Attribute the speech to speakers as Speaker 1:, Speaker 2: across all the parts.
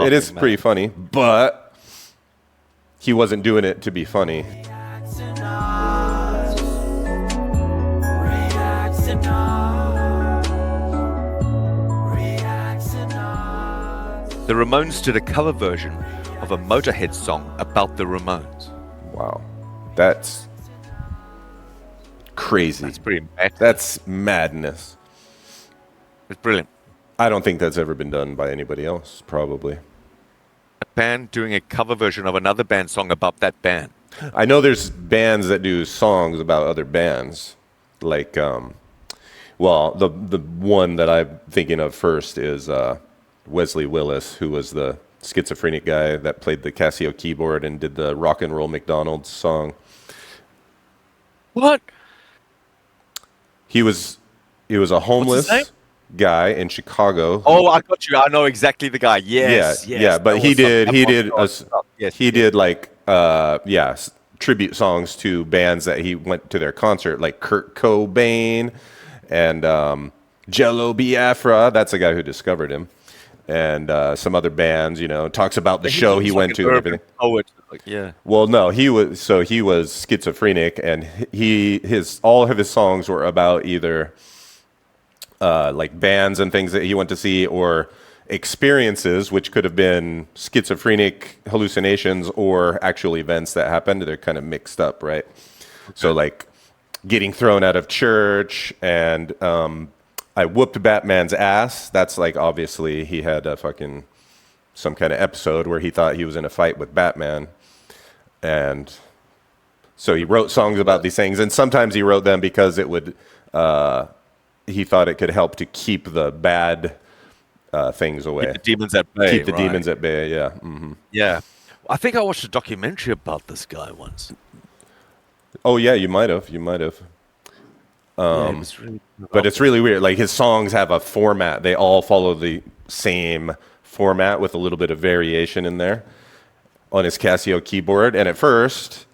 Speaker 1: it is pretty funny, but he wasn't doing it to be funny.
Speaker 2: The Ramones did a cover version of a Motorhead song about the Ramones.
Speaker 1: Wow. That's crazy.
Speaker 2: That's pretty mad.
Speaker 1: That's madness.
Speaker 2: It's brilliant.
Speaker 1: I don't think that's ever been done by anybody else, probably.
Speaker 2: A band doing a cover version of another band song about that band.
Speaker 1: I know there's bands that do songs about other bands. Like, the one that I'm thinking of first is Wesley Willis, who was the schizophrenic guy that played the Casio keyboard and did the Rock and Roll McDonald's song.
Speaker 2: What?
Speaker 1: He was a homeless guy in Chicago.
Speaker 2: Oh, I got you. I know exactly the guy. Yes.
Speaker 1: Yeah. But he did like tribute songs to bands that he went to their concert, like Kurt Cobain and Jello Biafra. That's the guy who discovered him. And some other bands, talks about the show he went to and everything.
Speaker 2: Yeah.
Speaker 1: Well, no, he was schizophrenic, and all of his songs were about either like bands and things that he went to see, or experiences, which could have been schizophrenic hallucinations or actual events that happened. They're kind of mixed up, right? So like getting thrown out of church, and I whooped Batman's ass. That's like, obviously he had some kind of episode where he thought he was in a fight with Batman. And so he wrote songs about these things, and sometimes he wrote them because it would, he thought it could help to keep the bad things away.
Speaker 2: Keep the demons at bay.
Speaker 1: Keep the demons at bay, yeah. Mm-hmm.
Speaker 2: Yeah. I think I watched a documentary about this guy once.
Speaker 1: Oh, yeah, you might have. But it's really weird. Like, his songs have a format. They all follow the same format with a little bit of variation in there on his Casio keyboard. And at first,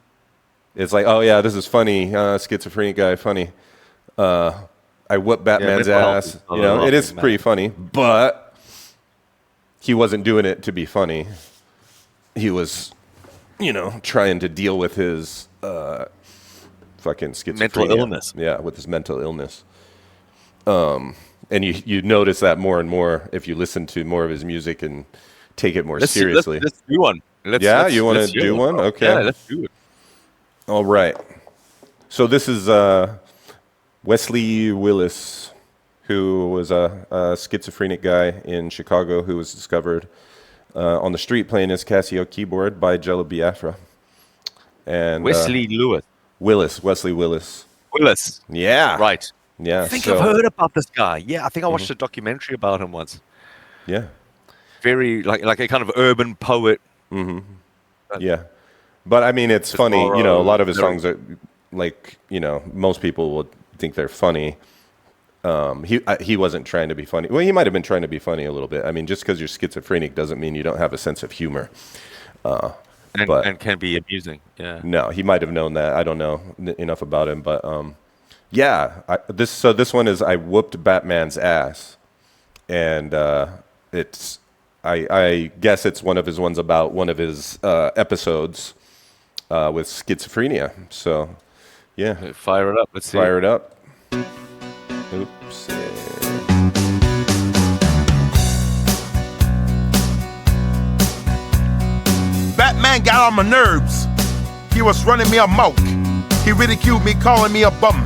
Speaker 1: it's like, oh, yeah, this is funny. Schizophrenic guy, funny. I whooped Batman's ass. It is pretty funny. But he wasn't doing it to be funny. He was, trying to deal with his fucking schizophrenia.
Speaker 2: Mental illness.
Speaker 1: Yeah, with his mental illness. And you notice that more and more if you listen to more of his music and take it more seriously.
Speaker 2: Let's do one.
Speaker 1: You want to do one? Okay.
Speaker 2: Yeah, let's do it.
Speaker 1: All right. So this is Wesley Willis, who was a schizophrenic guy in Chicago who was discovered on the street playing his Casio keyboard by Jello Biafra. And
Speaker 2: Wesley
Speaker 1: Wesley Willis.
Speaker 2: Willis.
Speaker 1: Yeah.
Speaker 2: Right.
Speaker 1: Yeah.
Speaker 2: I think I've heard about this guy. Yeah, I think I watched a documentary about him once.
Speaker 1: Yeah.
Speaker 2: Very like a kind of urban poet.
Speaker 1: Mm-hmm. Yeah. But I mean, it's funny. A lot of his songs are like, most people would think they're funny. He wasn't trying to be funny. Well, he might have been trying to be funny a little bit. I mean, just because you're schizophrenic doesn't mean you don't have a sense of humor.
Speaker 2: And can be amusing. Yeah.
Speaker 1: No, he might have known that. I don't know enough about him, but this one is I whooped Batman's ass, and it's I guess it's one of his ones about one of his episodes with schizophrenia. So yeah,
Speaker 2: fire it up. Let's see.
Speaker 1: Fire it up. Oops.
Speaker 3: Batman got on my nerves. He was running me amok. He ridiculed me, calling me a bum.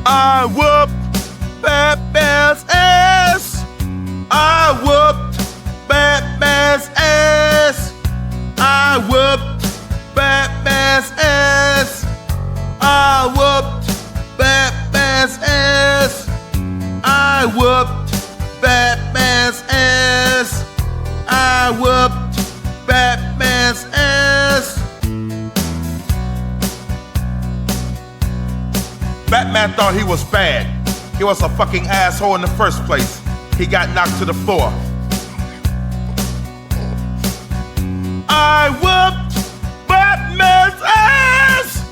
Speaker 3: I whooped Batman's ass. I whooped Batman's ass. I whooped Batman's ass. I whooped Batman's ass. I whooped Batman's ass. I whooped Batman's ass. Batman thought he was bad. He was a fucking asshole in the first place. He got knocked to the floor. I whooped Batman's ass.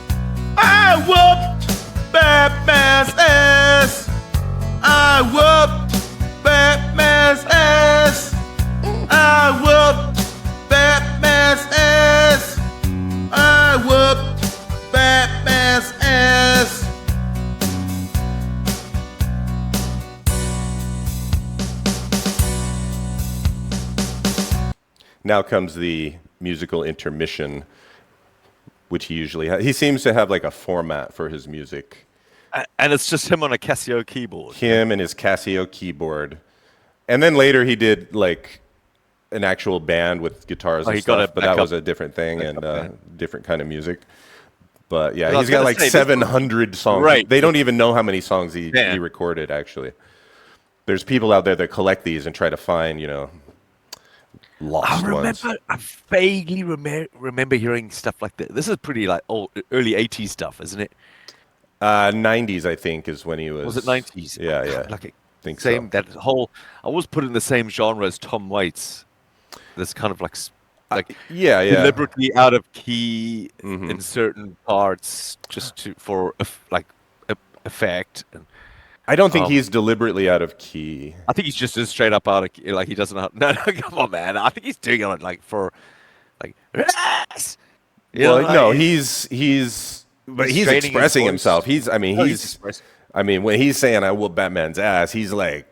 Speaker 3: I whooped Batman's ass. I whooped Batman's ass.
Speaker 1: now comes the musical intermission, which he usually has. He seems to have like a format for his music.
Speaker 2: And it's just him on a Casio keyboard.
Speaker 1: Him and his Casio keyboard. And then later he did like an actual band with guitars and stuff, but that was a different thing and different kind of music. But yeah, he's got like 700 songs.
Speaker 2: Right.
Speaker 1: They don't even know how many songs he recorded, actually. There's people out there that collect these and try to find, lost ones.
Speaker 2: I vaguely remember hearing stuff like that. This is pretty like early 80s stuff, isn't it?
Speaker 1: 90s, I think, is when he was.
Speaker 2: Was it 90s?
Speaker 1: Yeah, yeah.
Speaker 2: Like
Speaker 1: think
Speaker 2: same,
Speaker 1: so.
Speaker 2: that whole, I always put it in the same genre as Tom Waits. This kind of like deliberately out of key in certain parts just for effect. And
Speaker 1: I don't think he's deliberately out of key.
Speaker 2: I think he's just as straight up out of key. Like he doesn't know. No, come on, man. I think he's doing it like for like. Yes!
Speaker 1: No, he's expressing himself. When he's saying I whoop Batman's ass, he's like.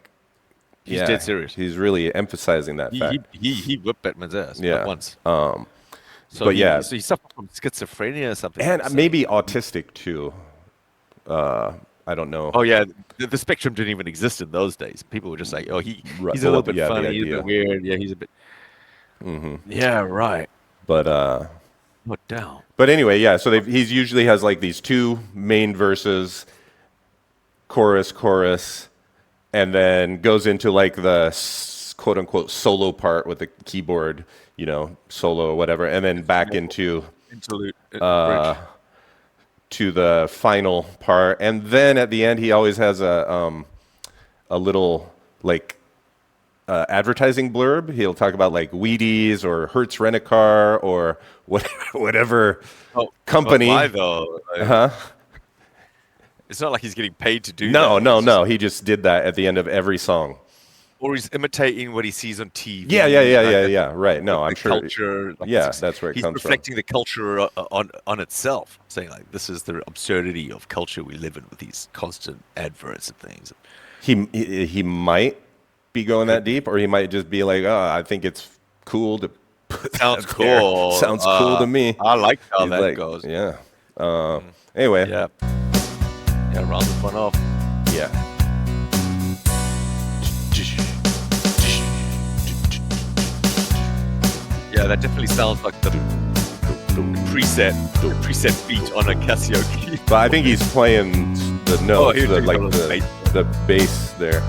Speaker 2: He's dead serious.
Speaker 1: He's really emphasizing that fact.
Speaker 2: He whipped Batman's ass once.
Speaker 1: So
Speaker 2: he suffered from schizophrenia or something.
Speaker 1: And maybe autistic too. I don't know.
Speaker 2: Oh yeah, the spectrum didn't even exist in those days. People were just like, oh, he's a little bit funny, he's a bit weird. Yeah, he's a bit. Yeah, right.
Speaker 1: But
Speaker 2: what down?
Speaker 1: But anyway, yeah. So he usually has like these two main verses, chorus. And then goes into like the quote unquote solo part with the keyboard, solo or whatever, and then back into
Speaker 2: interlude
Speaker 1: to the final part. And then at the end, he always has a little like advertising blurb. He'll talk about like Wheaties or Hertz Rent-A-Car or whatever company.
Speaker 2: Why though?
Speaker 1: Huh?
Speaker 2: It's not like he's getting paid to do
Speaker 1: that.
Speaker 2: No.
Speaker 1: He just did that at the end of every song.
Speaker 2: Or he's imitating what he sees on TV.
Speaker 1: Yeah. Right. No, I'm sure.
Speaker 2: Culture.
Speaker 1: That's where it comes from.
Speaker 2: He's reflecting the culture on itself, saying like, this is the absurdity of culture we live in with these constant adverts and things.
Speaker 1: He might be going that deep, or he might just be like, oh, I think it's cool to put
Speaker 2: Sounds cool.
Speaker 1: Sounds cool to me.
Speaker 2: I like how that goes.
Speaker 1: Yeah. Anyway.
Speaker 2: Yeah. Yeah, round this one off.
Speaker 1: Yeah.
Speaker 2: Yeah, that definitely sounds like the preset beat on a Casio key.
Speaker 1: But I think he's playing the notes, the bass there.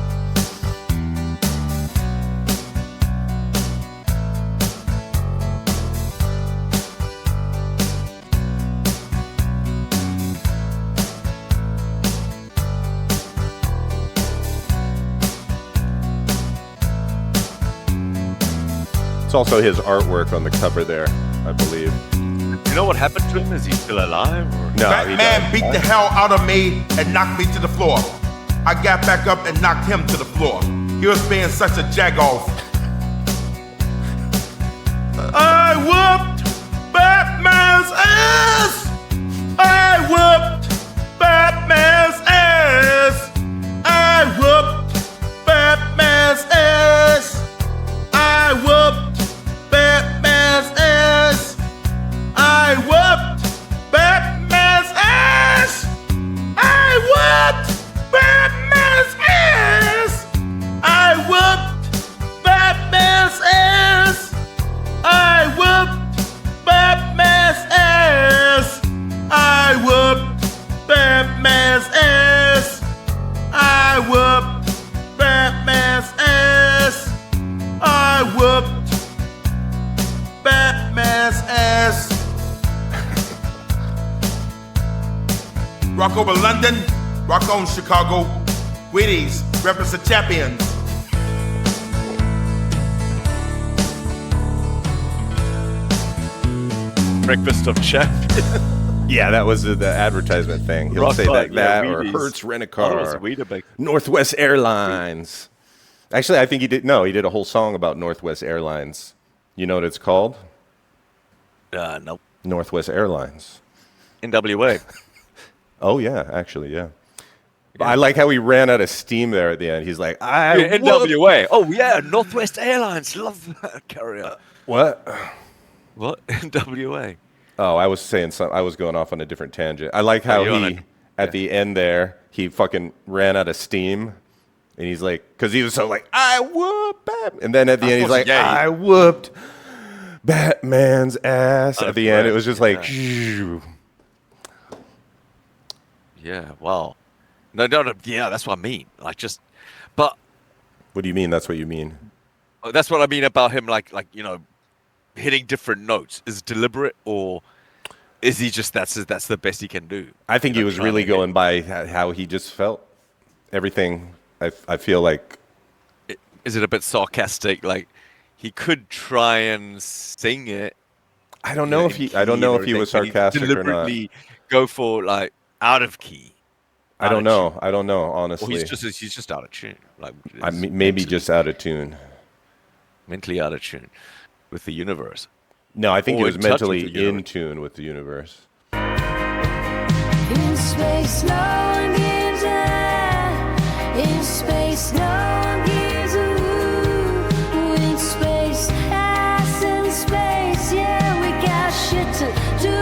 Speaker 1: It's also his artwork on the cover there, I believe.
Speaker 2: You know what happened to him? Is he still alive? Or?
Speaker 1: No,
Speaker 3: Batman beat the hell out of me and knocked me to the floor. I got back up and knocked him to the floor. He was being such a jagoff. I whooped Batman's ass! I whooped Batman's ass! I whooped Batman's ass! I whooped Batman's ass! I whooped Batman's ass! I whooped Batman's ass! I whooped Batman's ass! I whooped Batman's ass! I whooped Batman's ass! I whooped Batman's ass! I whooped Batman's ass. Rock over London, rock on Chicago. Wheaties, represent champions.
Speaker 2: Breakfast of champions.
Speaker 1: Yeah, that was the advertisement thing. He'll say that or Hertz Rent-A-Car, Northwest Airlines. Actually, I think he did. No, he did a whole song about Northwest Airlines. You know what it's called?
Speaker 2: Nope.
Speaker 1: Northwest Airlines.
Speaker 2: NWA.
Speaker 1: Oh yeah, actually, yeah. Yeah. I like how he ran out of steam there at the end. He's like,
Speaker 2: NWA. Oh yeah, Northwest Airlines, love that carrier.
Speaker 1: What?
Speaker 2: NWA?
Speaker 1: Oh, I was saying something. I was going off on a different tangent. I like how at the end there, he fucking ran out of steam. And he's like, because he was so like, I whooped Batman. And then at the end, he's like, I whooped Batman's ass. At the end, it was just like,
Speaker 2: yeah, wow. No, yeah, that's what I mean. Like, but.
Speaker 1: What do you mean? That's what you mean?
Speaker 2: That's what I mean about him, like hitting different notes. Is it deliberate, or is he just that's the best he can do?
Speaker 1: I think he was really going by how he just felt. Everything. I feel like.
Speaker 2: Is it a bit sarcastic? Like he could try and sing it.
Speaker 1: I don't know if he was sarcastic or not.
Speaker 2: Deliberately go for like out of key.
Speaker 1: I don't know, honestly.
Speaker 2: Or he's just out of tune. Like
Speaker 1: maybe just out of tune.
Speaker 2: Mentally out of tune with the universe.
Speaker 1: No, I think he was mentally in tune with the universe.
Speaker 4: In space, no one gives a. In space, no one gives a. In space, ass in space, yeah, we got shit to do.